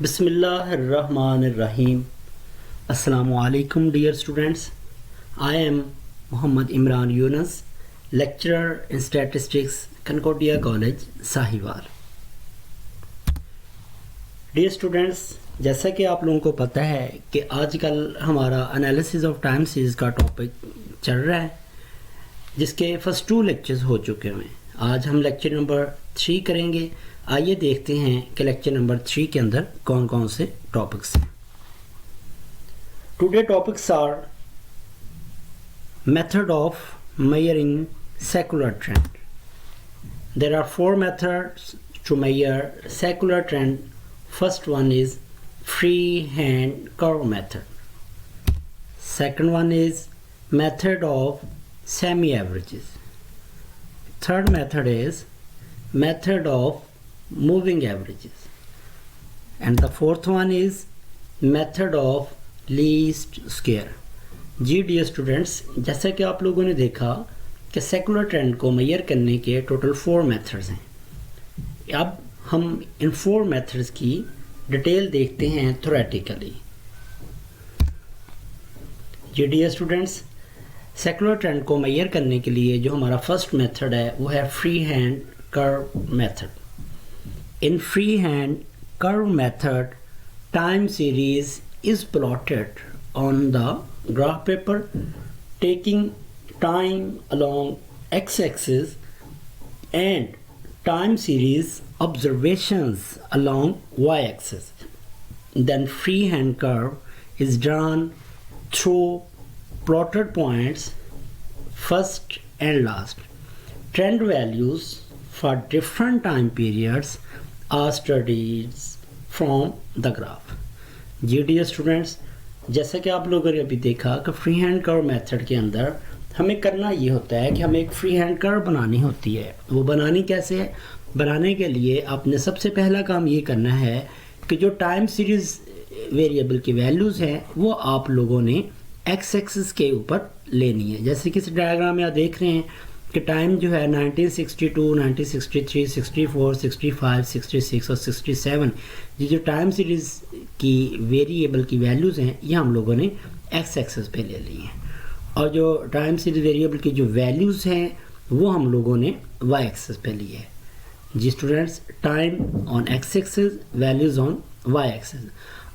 Bismillahirrahmanirrahim. Assalamu alaikum dear students. I am Muhammad Imran Yunus, lecturer in statistics, Concordia College, Sahiwal. Dear students, जैसा कि आप लोगों को पता है कि आजकल हमारा एनालिसिस ऑफ टाइम सीरीज का टॉपिक चल रहा है, जिसके फर्स्ट 2 लेक्चर्स हो चुके हुए हैं. आज हम लेक्चर नंबर 3 करेंगे. आइए देखते हैं कि लेक्चर नंबर 3 के अंदर कौन कौन से टॉपिक्स हैं. Today topics are method of measuring secular trend. There are 4 methods to measure secular trend. First one is freehand curve method. Second one is method of semi-averages. Third method is method of moving averages. And the fourth one is method of least square. जी dear students, जैसा कि आप लोगों ने देखा कि secular trend को major करने के टोटल 4 मेथड्स हैं. अब हम इन 4 मेथड्स की डिटेल देखते हैं थ्योरेटिकली. जी डियर स्टूडेंट्स, सेकुलर ट्रेंड को मेजर करने के लिए जो हमारा फर्स्ट मेथड है वो है free hand curve method. In free hand curve method, time series is plotted on the graph paper, taking time along x-axis and time series observations along y-axis. Then freehand curve is drawn through plotted points first and last. Trend values for different time periods are studied from the graph. dear students, जैसा कि आप लोगों ने अभी देखा कि free hand curve method के अंदर हमें करना ये होता है कि हमें एक फ्री हैंड कर्व बनानी होती है. वो बनानी कैसे है? बनाने के लिए आपने सबसे पहला काम ये करना है कि जो टाइम सीरीज़ वेरिएबल की वैल्यूज़ हैं वो आप लोगों ने एक्स एक्सिस के ऊपर लेनी है. जैसे कि इस डायग्राम में आप देख रहे हैं कि टाइम जो है 1962, 1963, 64, 65, 66 और 67, ये जो टाइम सीरीज़ की वेरिएबल की वैल्यूज़ हैं ये हम लोगों ने एक्स एक्सिस पे ले ली हैं, और जो टाइम सीरीज़ वेरिएबल की जो वैल्यूज़ हैं वो हम लोगों ने वाई एक्सिस पे ली है. जी students, time on X axis, values on Y axis.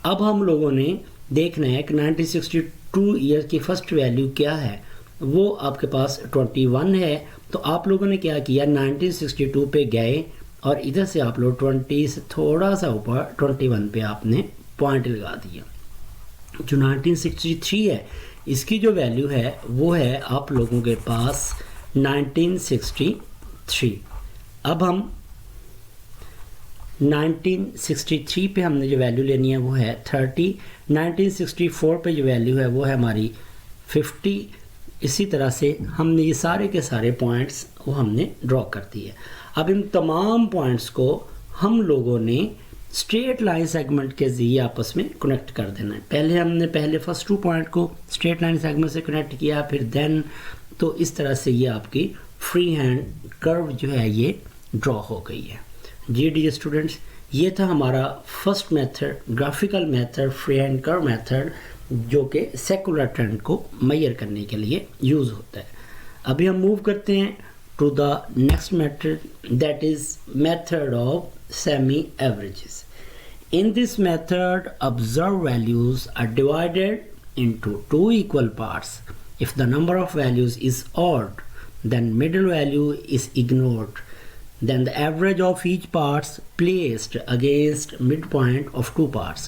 अब हम लोगों ने देखना है कि 1962 ईयर की फर्स्ट वैल्यू क्या है. वो आपके पास 21 है, तो आप लोगों ने क्या किया, 1962 पे गए और इधर से आप लोग 20 से थोड़ा सा ऊपर 21 पे आपने पॉइंट लगा दिया. जो 1963 है इसकी जो वैल्यू है वो है आप लोगों के पास 1963. अब हम 1963 पे हमने जो वैल्यू लेनी है वो है 30. 1964 पे जो वैल्यू है वो है हमारी 50. इसी तरह से हमने ये सारे के सारे पॉइंट्स वो हमने ड्रॉ कर दिए. अब इन तमाम पॉइंट्स को हम लोगों ने स्ट्रेट लाइन सेगमेंट के ज़रिए आपस में कनेक्ट कर देना है. पहले फर्स्ट 2 पॉइंट को स्ट्रेट लाइन सेगमेंट से कनेक्ट किया, फिर देन, तो इस तरह से ये आपकी फ्री हैंड कर्व जो है ये ड्रॉ हो गई है. जी डियर स्टूडेंट्स, ये था हमारा first method, graphical method, free hand curve method, जो कि सेकुलर ट्रेंड को मेजर करने के लिए यूज़ होता है. अभी हम मूव करते हैं to the next method, that is method of semi averages. In this method, observed values are divided into 2 equal parts. If the number of values is odd, then middle value is ignored. Then the average of each part placed against midpoint of 2 parts.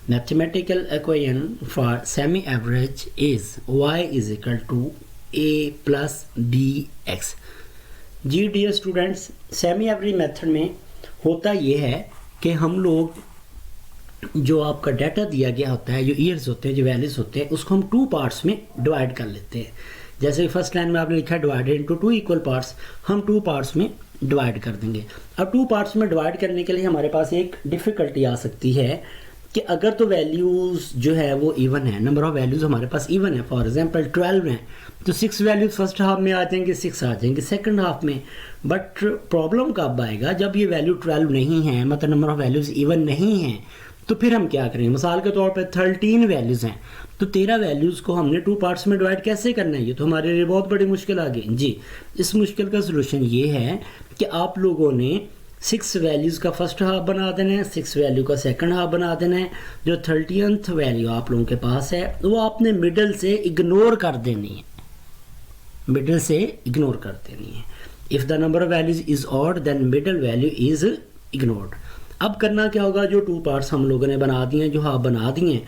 Mathematical equation for semi-average is y is equal to a plus bx. जी dear students, semi average method में होता ये है कि हम लोग जो आपका डाटा दिया गया होता है, जो ईयर्स होते हैं, जो वैल्यूज होते हैं, उसको हम 2 पार्ट्स में डिवाइड कर लेते हैं. जैसे फर्स्ट लाइन में आपने लिखा है डिवाइडेड इनटू 2 इक्वल पार्ट्स, हम 2 पार्ट्स में डिवाइड कर देंगे. अब 2 पार्ट्स में डिवाइड करने के लिए हमारे पास एक डिफ़िकल्टी आ सकती है कि अगर तो वैल्यूज़ जो है वो इवन है, नंबर ऑफ़ वैल्यूज़ हमारे पास इवन है, फॉर एग्जांपल 12 हैं, तो 6 वैल्यूज फर्स्ट हाफ में आ जाएंगे, 6 आ जाएंगे सेकंड हाफ में. बट प्रॉब्लम कब आएगा? जब ये वैल्यू 12 नहीं है, मतलब नंबर ऑफ़ वैल्यूज़ इवन नहीं हैं, तो फिर हम क्या करेंगे, मिसाल के तौर पे 13 वैल्यूज़ हैं, तो 13 वैल्यूज़ को हमने 2 पार्ट्स में डिवाइड कैसे करना है, ये तो हमारे लिए बहुत बड़ी मुश्किल आ गई जी। इस मुश्किल का सलूशन ये है कि आप लोगों ने 6 वैल्यूज़ का फर्स्ट हाफ बना देना है, 6 वैल्यू का सेकंड हाफ बना देना है। जो 30th वैल्यू आप लोगों के पास है वो आपने मिडल से इग्नोर कर देनी है, मिडल से इग्नोर कर देनी है। If the number of values is odd then middle value is ignored. अब करना क्या होगा, जो 2 पार्ट्स हम लोगों ने बना दिए हैं, जो हाफ बना दिए हैं,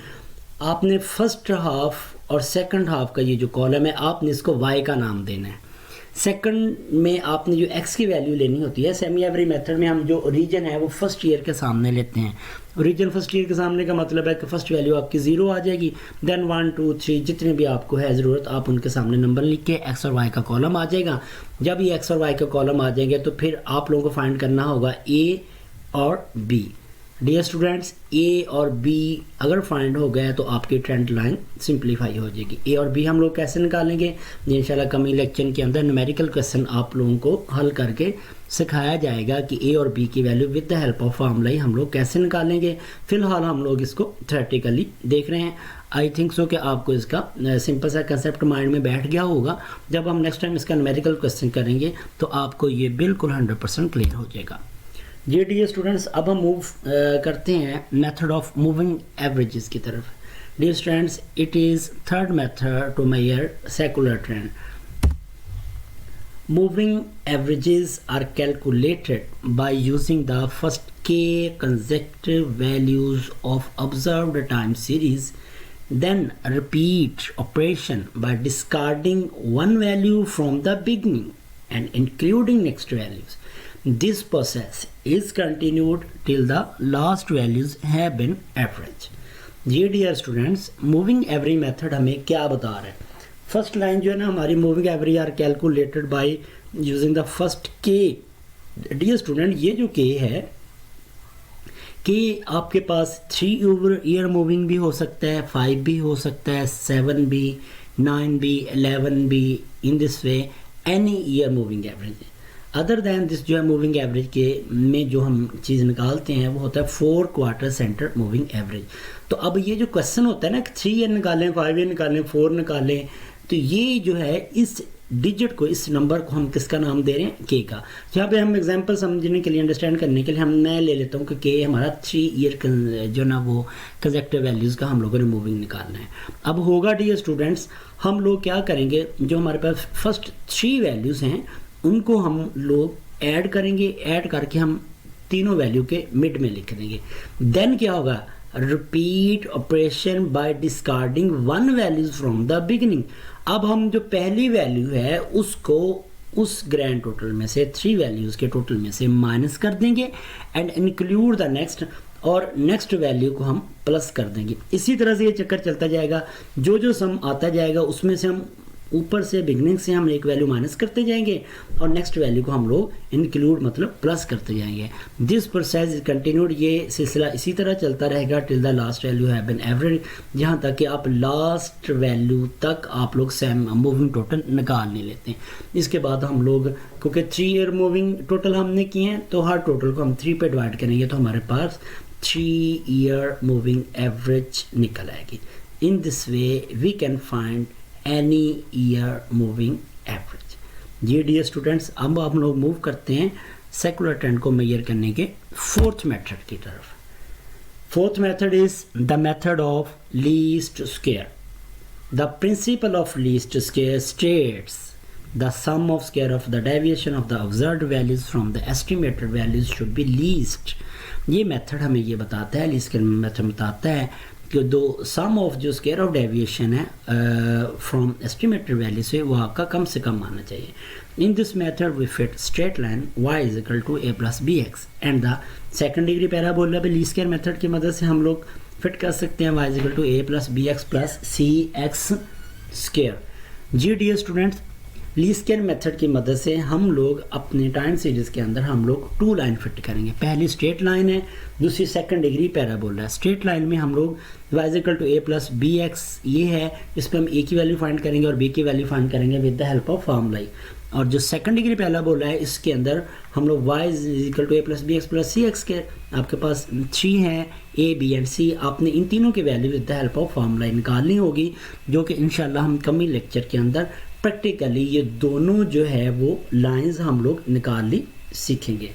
आपने फर्स्ट हाफ और सेकंड हाफ का ये जो कॉलम है आपने इसको y का नाम देना है। सेकंड में आपने जो x की वैल्यू लेनी होती है, सेमी एवरी मेथड में हम जो रीजन है वो फर्स्ट ईयर के सामने लेते हैं। रीजन फर्स्ट ईयर के सामने का मतलब है कि फर्स्ट वैल्यू आपकी 0 आ जाएगी, देन 1 2 3 जितने भी आपको है ज़रूरत आप उनके सामने नंबर लिख के x और y का कॉलम आ जाएगा। जब ये x और y का कॉलम आ जाएंगे तो फिर आप लोगों को फाइंड करना होगा a और b। डियर स्टूडेंट्स, ए और बी अगर फाइंड हो गया तो आपकी ट्रेंड लाइन सिंप्लीफाई हो जाएगी। ए और बी हम लोग कैसे निकालेंगे, इंशाल्लाह कमिंग लेक्चर के अंदर न्यूमेरिकल क्वेश्चन आप लोगों को हल करके सिखाया जाएगा कि ए और बी की value with the help of formula ही हम लोग कैसे निकालेंगे। फिलहाल हम लोग इसको थ्योरेटिकली देख रहे हैं। आई थिंक सो कि आपको इसका सिंपल सा कंसेप्ट माइंड में बैठ गया होगा। जब हम नेक्स्ट टाइम इसका न्यूमेरिकल क्वेश्चन करेंगे तो आपको ये बिल्कुल 100% क्लियर हो जाएगा। जी डियर स्टूडेंट्स, अब हम मूव करते हैं मेथड ऑफ मूविंग एवरेजेस की तरफ। Dear students, it is third method to measure secular trend. Moving averages are calculated by using the first k consecutive values of observed time series, then repeat operation by discarding one value from the beginning and including next values. This process is continued till the last values have been averaged. जी dear students, moving average method हमें क्या बता रहा है। First line जो है ना हमारी, moving average are calculated by using the first K. Dear student, ये जो के है कि आपके पास 3 ईयर मूविंग भी हो सकता है, 5 भी हो सकता है, 7 भी, 9 भी, 11 भी, इन this way any year moving average. Other than this जो है मूविंग एवरेज के में जो हम चीज़ निकालते हैं वो होता है 4 क्वार्टर सेंटर मूविंग एवरेज। तो अब ये जो क्वेश्चन होता है ना कि 3 ईयर निकालें, 5 ईयर निकालें, 4 निकालें, तो ये जो है इस डिजिट को, इस नंबर को हम किसका नाम दे रहे हैं, के का। जहाँ पे हम एग्जांपल समझने के लिए, अंडरस्टैंड करने के लिए मैं ले लेता हूँ कि के हमारा 3 ईयर जो ना वो कंसेक्टिव वैल्यूज़ का हम लोगों ने मूविंग निकालना है। अब होगा डियर स्टूडेंट्स, हम लोग क्या करेंगे, जो हमारे पास फर्स्ट 3 वैल्यूज़ हैं उनको हम लोग ऐड करेंगे, ऐड करके हम तीनों वैल्यू के मिड में लिख देंगे। देन क्या होगा, repeat operation by discarding one values from the beginning. अब हम जो पहली वैल्यू है उसको उस ग्रैंड टोटल में से, 3 वैल्यूज के टोटल में से माइनस कर देंगे एंड इंक्लूड द नेक्स्ट, और नेक्स्ट वैल्यू को हम प्लस कर देंगे। इसी तरह से ये चक्कर चलता जाएगा, जो जो सम आता जाएगा उसमें से हम ऊपर से बिगनिंग से हम एक वैल्यू माइनस करते जाएंगे और नेक्स्ट वैल्यू को हम लोग इंक्लूड मतलब प्लस करते जाएंगे। दिस प्रोसेस इज कंटिन्यूड, ये सिलसिला इसी तरह चलता रहेगा till the last value have been average, जहाँ तक कि आप लास्ट वैल्यू तक आप लोग सेम मूविंग टोटल निकाल नहीं लेते। इसके बाद हम लोग, क्योंकि 3 ईयर मूविंग टोटल हमने किए हैं तो हर टोटल को हम 3 पे डिवाइड करेंगे तो हमारे पास 3 ईयर मूविंग एवरेज निकल आएगी। In this way we can find any year moving average. जी डियर स्टूडेंट्स, अब हम लोग मूव करते हैं सेकुलर ट्रेंड को मेजर करने के 4th मेथड की तरफ। 4th method is the method of least square. The principle of least square states the sum of square of the deviation of the observed values from the estimated values should be least. ये method हमें ये बताता है, least square method बताता है कि दो sum of जो स्क्वायर ऑफ डेविएशन है फ्रॉम एस्टिमेटेड वैल्यू से वो आपका कम से कम आना चाहिए। In this method we fit straight line y is equal to a plus B X and the second degree parabola पे लीस्ट स्क्वायर मेथड की मदद से हम लोग फिट कर सकते हैं y is equal to a plus B X plus C X square. जी dear students, least square method की मदद से हम लोग अपने टाइम सीरीज के अंदर हम लोग 2 लाइन फिट करेंगे। पहली स्ट्रेट लाइन है, दूसरी सेकंड डिग्री पैराबोला है। स्ट्रेट लाइन में हम लोग y is equal to a plus B X ये है, इस पर हम a की वैल्यू फाइंड करेंगे और b की वैल्यू फाइंड करेंगे with the help of formula. और जो सेकंड डिग्री पैराबोला है इसके अंदर हम लोग y is equal to a plus B X plus C X के आपके पास 3 है, ए बी एंड सी, आपने इन तीनों की value with the help of formula निकालनी होगी, जो कि इंशाल्लाह हम कमी लेक्चर के अंदर प्रैक्टिकली ये दोनों जो है वो लाइंस हम लोग निकालनी सीखेंगे।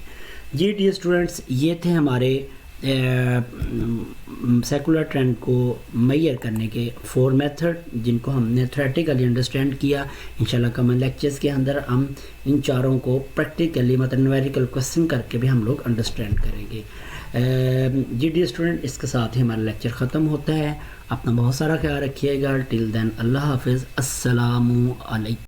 जी डियर स्टूडेंट्स, ये थे हमारे सेकुलर ट्रेंड को मेजर करने के 4 मेथड, जिनको हमने थ्योरेटिकली अंडरस्टैंड किया। इंशाल्लाह कमेंट लेक्चर्स के अंदर हम इन चारों को प्रैक्टिकली मतलब न्यूमेरिकल क्वेश्चन करके भी हम लोग अंडरस्टैंड करेंगे। जी डियर स्टूडेंट, इसके साथ ही हमारा लेक्चर ख़त्म होता है। अपना बहुत सारा ख्याल रखिएगा। टिल देन अल्लाह हाफिज़, अस्सलामु अलैकुम।